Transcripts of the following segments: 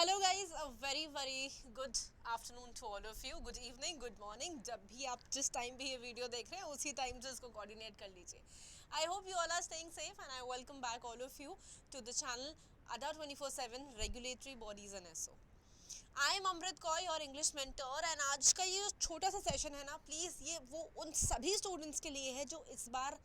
Hello guys, a very good afternoon to all of you, good evening, good morning, जब भी आप जिस time भी ये वीडियो देख रहे हैं उसी टाइम से इसको कोऑर्डिनेट कर लीजिए. I hope you all are staying safe and I welcome back all of you to the channel Adda 24/7 regulatory bodies and SO. I am Amrit Kaur और इंग्लिश मेंटर एंड आज का ये जो छोटा सा सेशन है ना, प्लीज़ ये वो उन सभी स्टूडेंट्स के लिए है जो इस बार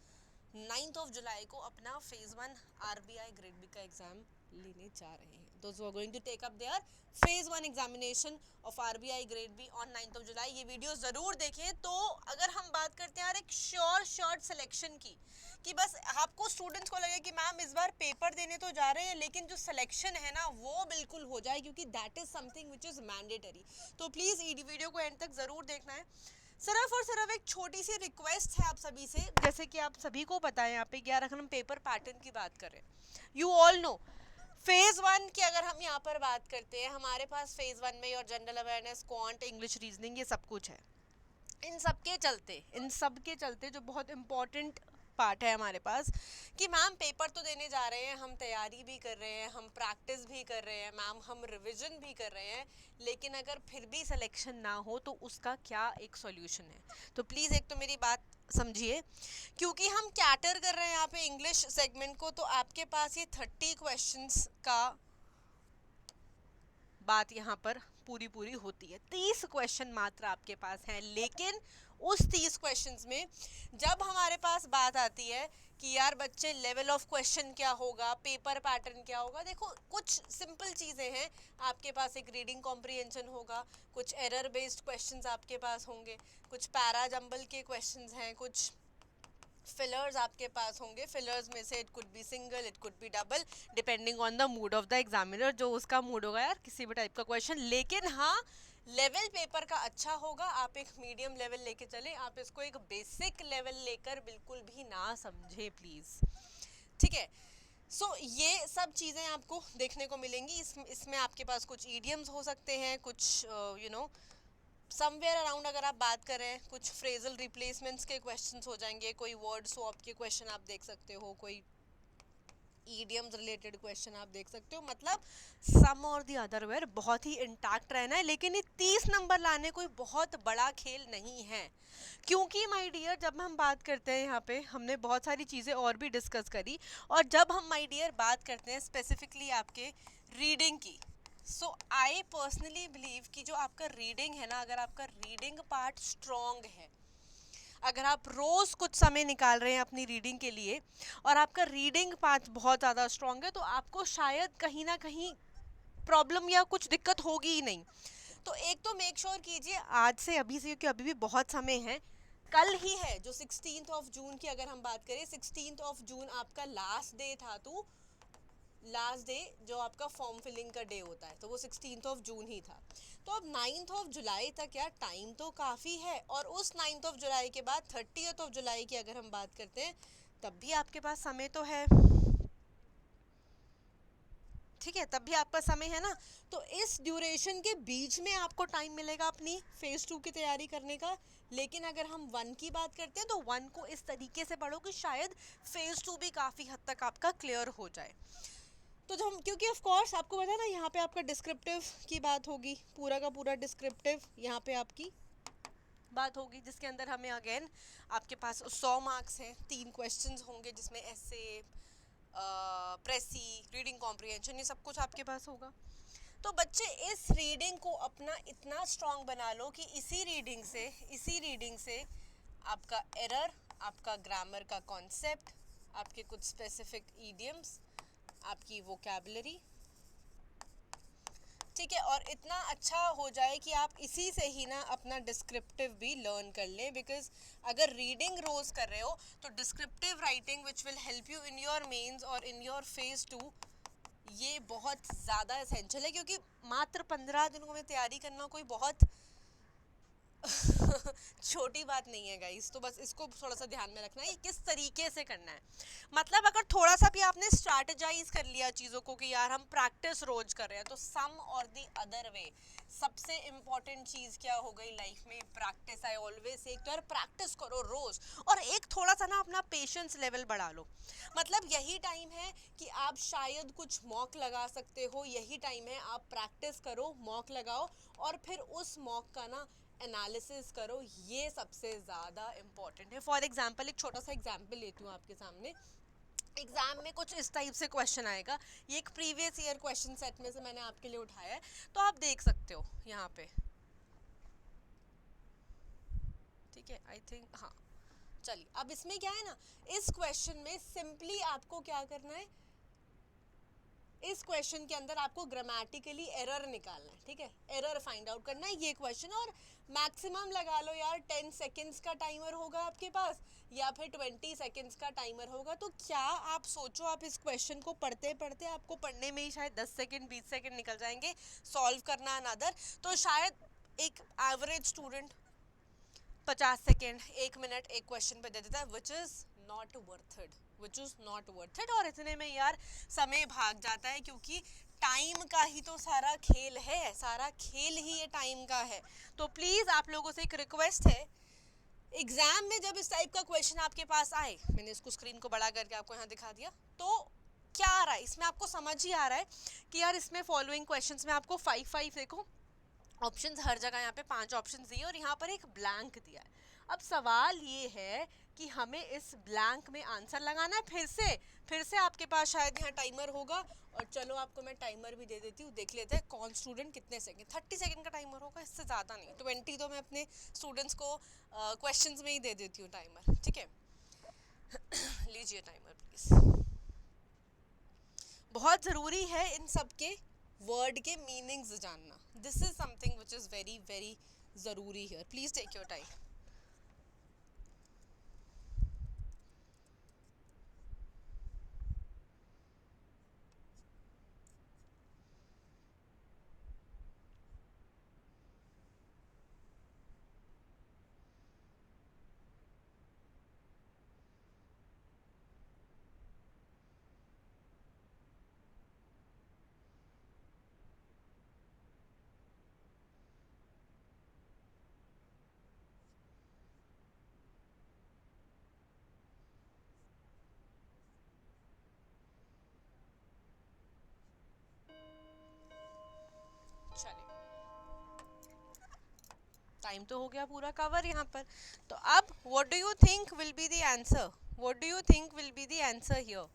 9 जुलाई को अपना फेज 1 आरबीआई ग्रेड बी का एग्जाम लेने जा रहे हैं. Those who are going to take up their phase 1 examination of RBI grade B on 9 July. ये वीडियो ज़रूर देखें. तो अगर हम बात करते हैं यार एक शॉर्ट सिलेक्शन की, कि बस आपको स्टूडेंट्स को लगे कि मैम इस बार पेपर देने तो जा रहे हैं लेकिन जो सिलेक्शन है ना वो बिल्कुल हो जाए, क्योंकि that is something which is mandatory. तो प्लीज़ वीडियो को एंड तक ज़रूर देखना है. सिर्फ और सिर्फ एक छोटी सी रिक्वेस्ट है आप सभी से, जैसे कि आप सभी को पता है यहाँ पे 11 अगर हम पेपर पैटर्न की बात करें, यू ऑल नो फेज 1 की अगर हम यहाँ पर बात करते हैं, हमारे पास फेज 1 में और general awareness, quant, English, reasoning, ये सब कुछ है. इन सब के चलते जो बहुत इम्पोर्टेंट पार्ट है हमारे पास, कि मैम पेपर तो देने जा रहे हैं, हम तैयारी भी कर रहे हैं, हम प्रैक्टिस भी कर रहे हैं मैम, हम रिवीजन भी कर रहे हैं, लेकिन अगर फिर भी सिलेक्शन ना हो तो उसका क्या एक सॉल्यूशन है. तो प्लीज़ एक तो मेरी बात समझिए, क्योंकि हम कैटर कर रहे हैं यहाँ पे इंग्लिश सेगमेंट को, तो आपके पास ये 30 क्वेश्चंस का बात यहाँ पर पूरी होती है. 30 क्वेश्चन मात्र आपके पास हैं, लेकिन उस 30 क्वेश्चंस में जब हमारे पास बात आती है कि यार बच्चे लेवल ऑफ क्वेश्चन क्या होगा, पेपर पैटर्न क्या होगा, देखो कुछ सिंपल चीज़ें हैं. आपके पास एक रीडिंग कॉम्प्रिहेंशन होगा, कुछ एरर बेस्ड क्वेश्चंस आपके पास होंगे, कुछ पैरा जंबल के क्वेश्चंस हैं, कुछ फिलर्स आपके पास होंगे. फिलर्स में से it could be single, it could be double, depending on the mood off the examiner, जो उसका मूड होगा यार किसी भी टाइप का क्वेश्चन. लेकिन हाँ, लेवल पेपर का अच्छा होगा. आप एक मीडियम लेवल लेके चले, आप इसको एक बेसिक लेवल लेकर बिल्कुल भी ना समझे प्लीज़. ठीक है. ये सब चीज़ें आपको देखने को मिलेंगी. इसमें आपके पास कुछ ईडियम्स हो सकते हैं, कुछ समवेयर अराउंड अगर आप बात करें, कुछ फ्रेजल रिप्लेसमेंट्स के क्वेश्चंस हो जाएंगे, कोई वर्ड स्वैप के क्वेश्चन आप देख सकते हो, कोई ईडियम्स रिलेटेड क्वेश्चन आप देख सकते हो. मतलब सम और दी अदर वेयर बहुत ही इंटैक्ट रहना है. लेकिन ये 30 नंबर लाने कोई बहुत बड़ा खेल नहीं है, क्योंकि माय डियर जब हम बात करते हैं यहाँ पे, हमने बहुत सारी चीज़ें और भी डिस्कस करी, और जब हम माय डियर बात करते हैं स्पेसिफिकली आपके रीडिंग की, सो आई पर्सनली बिलीव कि जो आपका रीडिंग है ना, अगर आपका रीडिंग पार्ट स्ट्रॉन्ग है, अगर आप रोज़ कुछ समय निकाल रहे हैं अपनी रीडिंग के लिए, और आपका रीडिंग पार्ट बहुत ज़्यादा स्ट्रॉन्ग है, तो आपको शायद कहीं ना कहीं प्रॉब्लम या कुछ दिक्कत होगी ही नहीं. तो एक तो मेक श्योर कीजिए आज से, अभी से, क्योंकि अभी भी बहुत समय है. कल ही है जो 16 जून की अगर हम बात करें, 16 जून आपका लास्ट डे था. तो लास्ट डे जो आपका फॉर्म फिलिंग का डे होता है, तो वो 16 जून ही था. तो अब 9 जुलाई तक यार टाइम तो काफ़ी है. और उस 9 जुलाई के बाद 30 जुलाई की अगर हम बात करते हैं, तब भी आपके पास समय तो है. ठीक है, तब भी आपका समय है ना. तो इस ड्यूरेशन के बीच में आपको टाइम मिलेगा अपनी फेज़ 2 की तैयारी करने का. लेकिन अगर हम 1 की बात करते हैं, तो 1 को इस तरीके से पढ़ो कि शायद फेज़ 2 भी काफ़ी हद तक आपका क्लियर हो जाए. तो जो हम, क्योंकि ऑफ कोर्स आपको पता है ना, यहाँ पे आपका डिस्क्रिप्टिव की बात होगी, पूरा का पूरा डिस्क्रिप्टिव यहाँ पे आपकी बात होगी, जिसके अंदर हमें अगेन आपके पास 100 मार्क्स हैं. 3 क्वेश्चंस होंगे जिसमें ऐसे प्रेसी, रीडिंग कॉम्प्रिहेंशन, ये सब कुछ आपके पास होगा. तो बच्चे इस रीडिंग को अपना इतना स्ट्रांग बना लो कि इसी रीडिंग से आपका एरर, आपका ग्रामर का कॉन्सेप्ट, आपके कुछ स्पेसिफिक ईडियम्स, आपकी वोकैबुलरी, ठीक है, और इतना अच्छा हो जाए कि आप इसी से ही ना अपना डिस्क्रिप्टिव भी लर्न कर लें. बिकॉज अगर रीडिंग रोज कर रहे हो, तो descriptive writing which will help you in your mains और इन योर फेज 2, ये बहुत ज़्यादा एसेंशियल है. क्योंकि मात्र 15 दिनों में तैयारी करना कोई बहुत छोटी बात नहीं है गाइस, तो बस इसको थोड़ा सा ध्यान में रखना है किस तरीके से करना है। मतलब अगर थोड़ा सा भी आपने स्ट्रैटेजाइज कर लिया चीज़ों को कि यार हम प्रैक्टिस रोज कर रहे हैं, तो सम और द अदर वे सबसे इम्पोर्टेंट चीज़ क्या हो गई लाइफ में, प्रैक्टिस। आई ऑलवेज से तो यार प्रैक्टिस करो रोज, और एक थोड़ा सा ना अपना पेशेंस लेवल बढ़ा लो। मतलब यही टाइम है कि आप शायद कुछ मॉक लगा सकते हो, यही टाइम है आप प्रैक्टिस करो, मॉक लगाओ, और फिर उस मॉक का ना एनालिसिस करो, ये सबसे ज़्यादा इम्पॉर्टेंट है। फॉर एग्जाम्पल एक छोटा सा एग्जाम्पल लेती हूँ आपके सामने। एग्जाम में कुछ इस टाइप से क्वेश्चन आएगा, ये एक प्रीवियस ईयर क्वेश्चन सेट में से मैंने आपके लिए उठाया है, तो आप देख सकते हो यहाँ पे। ठीक है, आई थिंक हाँ। चलिए, अब इसमें क्या है ना, इस क्वेश्चन में सिंपली आपको क्या करना है, इस क्वेश्चन के अंदर आपको ग्रामेटिकली एरर निकालना है। ठीक है, एरर फाइंड आउट करना है ये क्वेश्चन, और मैक्सिमम लगा लो यार 10 सेकेंड्स का टाइमर होगा आपके पास, या फिर 20 सेकेंड्स का टाइमर होगा। तो क्या आप सोचो, आप इस क्वेश्चन को पढ़ते पढ़ते आपको पढ़ने में ही शायद 10 सेकेंड 20 सेकेंड निकल जाएंगे, सॉल्व करना अनदर। तो शायद एक एवरेज स्टूडेंट 50 सेकेंड 1 मिनट एक क्वेश्चन पे दे देता है, which is not worth it, which is not worth it. और इतने में यार समय भाग जाता है, क्योंकि टाइम का ही तो सारा खेल है, सारा खेल ही ये टाइम का है। तो प्लीज आप लोगों से एक रिक्वेस्ट है, एग्जाम में जब इस टाइप का क्वेश्चन आपके पास आए, मैंने इसको स्क्रीन को बड़ा करके आपको यहाँ दिखा दिया, तो क्या आ रहा है इसमें, आपको समझ ही आ रहा है कि यार इसमें फॉलोइंग क्वेश्चंस में आपको 5 देखो ऑप्शंस, हर जगह यहाँ पे 5 ऑप्शंस दिए और यहाँ पर एक ब्लैंक दिया है। अब सवाल ये है कि हमें इस ब्लैंक में आंसर लगाना है। फिर से आपके पास शायद यहाँ टाइमर होगा, और चलो आपको मैं टाइमर भी दे देती हूँ, देख लेते हैं कौन स्टूडेंट कितने सेकंड, 30 सेकंड का टाइमर होगा, इससे ज़्यादा नहीं, 20 तो मैं अपने स्टूडेंट्स को क्वेश्चंस में ही दे देती हूँ टाइमर। ठीक है, लीजिए टाइमर प्लीज़। बहुत ज़रूरी है इन सब के वर्ड के मीनिंग्स जानना, this is something which is very very ज़रूरी here, please take your time. चलिए, टाइम तो हो गया पूरा कवर यहाँ पर। तो अब what do you think will be the answer, what do you think will be the answer here.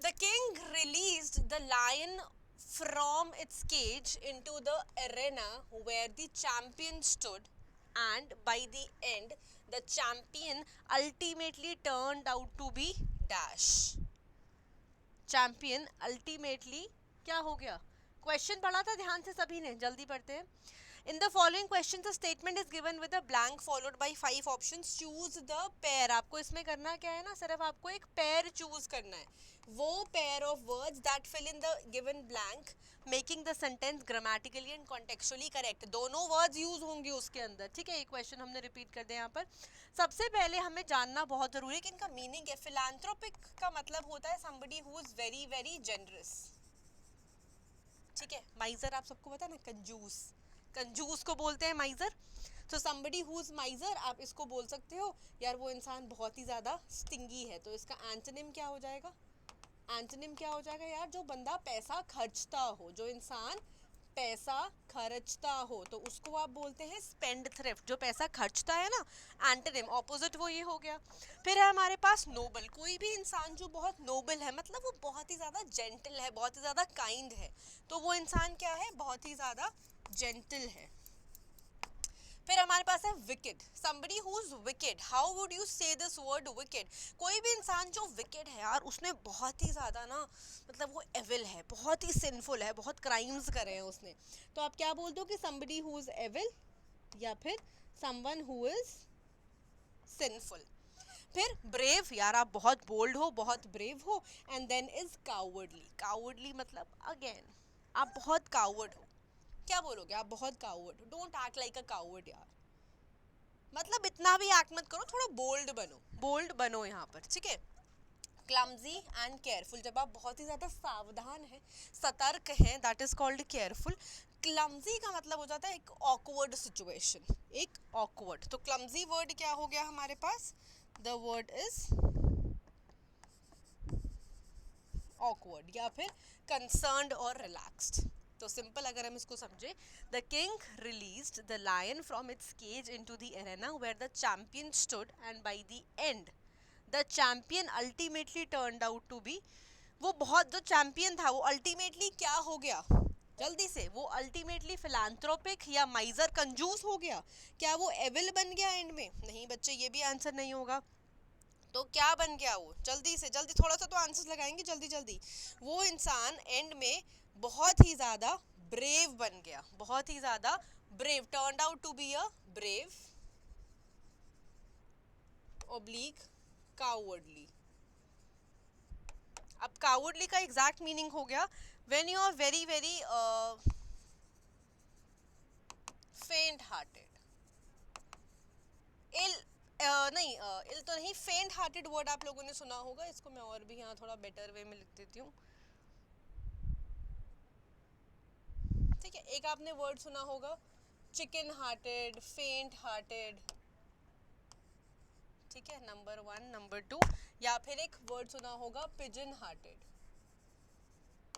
The king released the lion from its cage into the arena where the champion stood, and by the end, the champion ultimately turned out to be dash. Champion ultimately क्या हो गया, question पढ़ा था ध्यान से सभी ने, जल्दी पढ़ते हैं। In the following question the statement is given with a blank followed by 5 options, choose the pair. आपको इसमें करना क्या है ना, सिर्फ आपको एक पेयर चूज करना है, वो pair of words that fill in the given blank making the sentence grammatically and contextually correct. दोनों वर्ड्स यूज होंगे उसके अंदर। ठीक है, एक क्वेश्चन हमने रिपीट कर दिया यहाँ पर। सबसे पहले हमें जानना बहुत जरूरी है कि इनका मीनिंग है। फिलैंथ्रोपिक का मतलब होता है somebody who is very very generous। ठीक है, माइजर आप सबको पता है ना, कंजूस, कंजूस को बोलते हैं माइजर। तो somebody who is miser, आप इसको बोल सकते हो यार वो इंसान बहुत ही ज्यादा स्टिंगी है, तो इसका एंटोनिम क्या हो जाएगा, एंटोनिम क्या हो जाएगा यार, जो बंदा पैसा खर्चता हो, जो इंसान पैसा खर्चता हो, तो उसको आप बोलते हैं स्पेंड थ्रिफ्ट, जो पैसा खर्चता है ना, एंटोनिम ऑपोजिट वो ये हो गया। फिर है हमारे पास नोबल, कोई भी इंसान जो बहुत नोबल है, मतलब वो बहुत ही ज़्यादा जेंटल है, बहुत ही ज़्यादा काइंड है, तो वो इंसान क्या है, बहुत ही ज़्यादा जेंटल है। फिर हमारे पास है wicked, somebody who is wicked, how would you say this word wicked। कोई भी इंसान जो विकेड है यार, उसने बहुत ही ज़्यादा ना, मतलब वो एविल है, बहुत ही सिंफुल है, बहुत क्राइम्स करे हैं उसने, तो आप क्या बोल दो कि somebody who is evil, या फिर someone who is sinful। फिर ब्रेव, यार आप बहुत बोल्ड हो, बहुत ब्रेव हो। And then is cowardly, cowardly मतलब अगेन आप बहुत कावर्ड हो। क्या बोलोगे आप? बहुत coward. Don't act like a coward यार, मतलब इतना भी एक्ट मत करो, थोड़ा बोल्ड बनो, बोल्ड बनो यहाँ पर, ठीक है। क्लमजी एंड केयरफुल, जब आप बहुत ही ज़्यादा सावधान हैं, सतर्क हैं, that is called careful. Clumsy का मतलब हो जाता है एक ऑकवर्ड सिचुएशन, एक ऑकवर्ड। तो क्लमजी वर्ड क्या हो गया हमारे पास? द वर्ड इज ऑकवर्ड या फिर कंसर्न्ड और रिलैक्स्ड। तो सिंपल अगर हम इसको समझे, the king released the lion from its cage into the arena where the champion stood and by the end the champion ultimately turned out to be, वो बहुत, जो चैंपियन था वो अल्टीमेटली क्या हो गया? जल्दी से, वो अल्टीमेटली फिलांथ्रोपिक या माइजर कंजूस हो गया? क्या वो एविल बन गया एंड में? नहीं बच्चे, ये भी आंसर नहीं होगा। तो क्या बन गया वो? जल्दी से जल्दी, थोड़ा सा तो आंसर्स लगाएंगे जल्दी जल्दी। वो इंसान एंड में बहुत ही ज्यादा ब्रेव बन गया, बहुत ही ज्यादा brave, turned out to be a brave oblique cowardly. अब कावर्डली का एग्जैक्ट मीनिंग हो गया when you are very very faint hearted. Ill नहीं, इल तो नहीं, फेंट हार्टेड वर्ड आप लोगों ने सुना होगा, इसको मैं और भी यहाँ थोड़ा बेटर वे में लिख देती हूँ, ठीक है। एक आपने वर्ड सुना होगा चिकन हार्टेड, फेंट हार्टेड, ठीक है, नंबर 1। नंबर 2, या फिर एक वर्ड सुना होगा पिजन हार्टेड।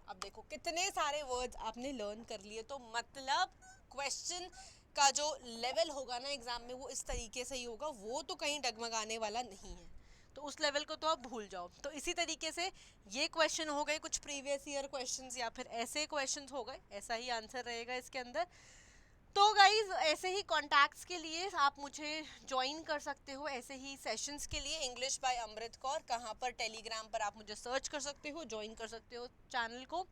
अब देखो कितने सारे वर्ड्स आपने लर्न कर लिए, तो मतलब क्वेश्चन का जो लेवल होगा ना एग्जाम में, वो इस तरीके से ही होगा, वो तो कहीं डगमगाने वाला नहीं है, तो उस लेवल को तो आप भूल जाओ। तो इसी तरीके से ये क्वेश्चन हो गए कुछ प्रीवियस ईयर क्वेश्चंस या फिर ऐसे क्वेश्चंस हो गए, ऐसा ही आंसर रहेगा इसके अंदर। तो गाइज ऐसे ही कॉन्टैक्ट्स के लिए आप मुझे ज्वाइन कर सकते हो, ऐसे ही सेशंस के लिए इंग्लिश बाय अमृत कौर, कहाँ पर? टेलीग्राम पर आप मुझे सर्च कर सकते हो, ज्वाइन कर सकते हो चैनल को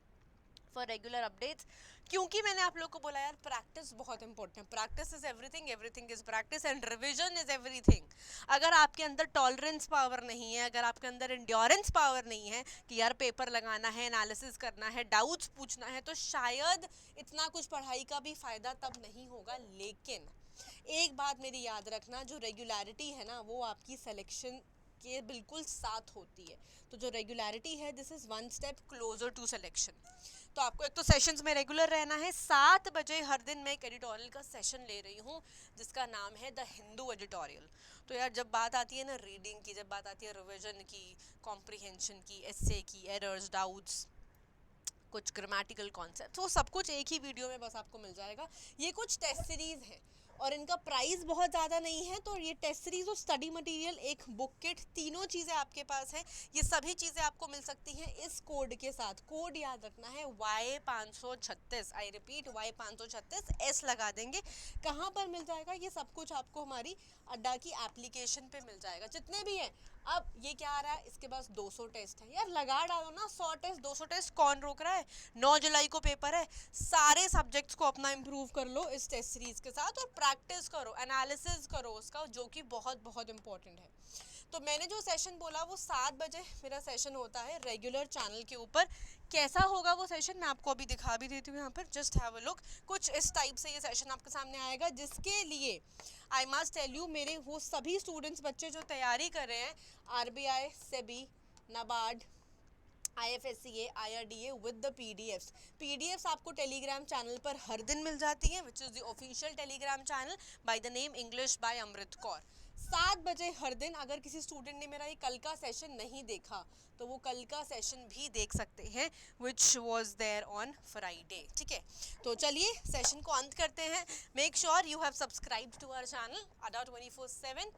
फॉर रेगुलर अपडेट्स। क्योंकि मैंने आप लोग को बोला यार प्रैक्टिस बहुत इंपॉर्टेंट है, practice is everything, everything is practice and revision is everything. अगर आपके अंदर टॉलरेंस पावर नहीं है, अगर आपके अंदर एंड्योरेंस पावर नहीं है कि यार पेपर लगाना है, एनालिसिस करना है, डाउट्स पूछना है, तो शायद इतना कुछ पढ़ाई का भी फायदा तब नहीं होगा। लेकिन एक बात मेरी याद रखना, जो रेगुलरिटी है ना वो आपकी सिलेक्शन के बिल्कुल साथ होती है। तो जो रेगुलरिटी है, this is one step closer to selection. तो आपको एक तो सेशंस में रेगुलर रहना है। 7 बजे हर दिन मैं एक एडिटोरियल का सेशन ले रही हूँ जिसका नाम है द हिंदू एडिटोरियल। तो यार जब बात आती है ना रीडिंग की, जब बात आती है रिविजन की, कॉम्प्रिहेंशन की, एस्से की, एरर्स, डाउट्स, कुछ ग्रामेटिकल कॉन्सेप्ट, वो सब कुछ एक ही वीडियो में बस आपको मिल जाएगा। ये कुछ टेस्ट सीरीज है और इनका प्राइस बहुत ज़्यादा नहीं है, तो ये टेस्ट सीरीज और स्टडी मटेरियल, एक बुक किट, तीनों चीज़ें आपके पास हैं। ये सभी चीज़ें आपको मिल सकती हैं इस कोड के साथ। कोड याद रखना है Y536, I repeat Y536, S लगा देंगे। कहाँ पर मिल जाएगा? ये सब कुछ आपको हमारी अड्डा की एप्लीकेशन पे मिल जाएगा, जितने भी हैं। अब ये क्या आ रहा है, इसके पास 200 टेस्ट है, यार लगा डालो ना 100 टेस्ट, 200 टेस्ट, कौन रोक रहा है? 9 जुलाई को पेपर है, सारे सब्जेक्ट्स को अपना इम्प्रूव कर लो इस टेस्ट सीरीज के साथ, और प्रैक्टिस करो, एनालिसिस करो उसका, जो कि बहुत बहुत इंपॉर्टेंट है। तो मैंने जो सेशन बोला वो 7 बजे मेरा सेशन होता है रेगुलर चैनल के ऊपर। कैसा होगा वो सेशन मैं आपको अभी दिखा भी देती हूँ यहाँ पर, जस्ट हैव अ लुक। कुछ इस टाइप से ये सेशन आपके सामने आएगा, जिसके लिए आई मस्ट टेल यू, मेरे वो सभी स्टूडेंट्स, बच्चे जो तैयारी कर रहे हैं RBI, SEBI, NABARD, IFSCA, IRDA with the PDFs आपको टेलीग्राम चैनल पर हर दिन मिल जाती हैं, which is the official Telegram channel by the name English by Amrit Kaur. 7 बजे हर दिन। अगर किसी स्टूडेंट ने मेरा ये कल का सेशन नहीं देखा तो वो कल का सेशन भी देख सकते हैं, which was there on Friday, ठीक है। तो चलिए सेशन को अंत करते हैं। Make sure you have subscribe to our channel Adda 24/7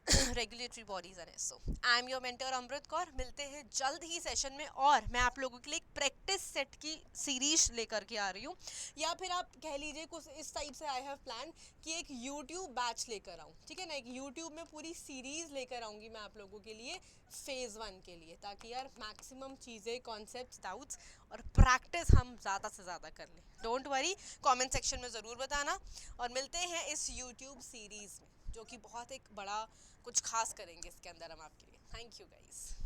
regulatory bodies and SO. I am your mentor Amrit Kaur. मिलते हैं जल्द ही सेशन में, और मैं आप लोगों के लिए एक प्रैक्टिस सेट की सीरीज लेकर के आ रही हूँ, या फिर आप कह लीजिए कुछ इस टाइप से आई हैव प्लान कि एक यूट्यूब बैच लेकर आऊँ, ठीक है ना। एक यूट्यूब में पूरी सीरीज लेकर आऊँगी मैं आप लोगों के लिए फेज़ 1 के लिए, ताकि यार मैक्सिमम चीज़ें, कॉन्सेप्ट्स, डाउट्स और प्रैक्टिस हम ज़्यादा से ज़्यादा कर लें। डोंट वरी, कमेंट सेक्शन में ज़रूर बताना, और मिलते हैं इस यूट्यूब सीरीज़ में, जो कि बहुत एक बड़ा कुछ खास करेंगे इसके अंदर हम आपके लिए। Thank you guys.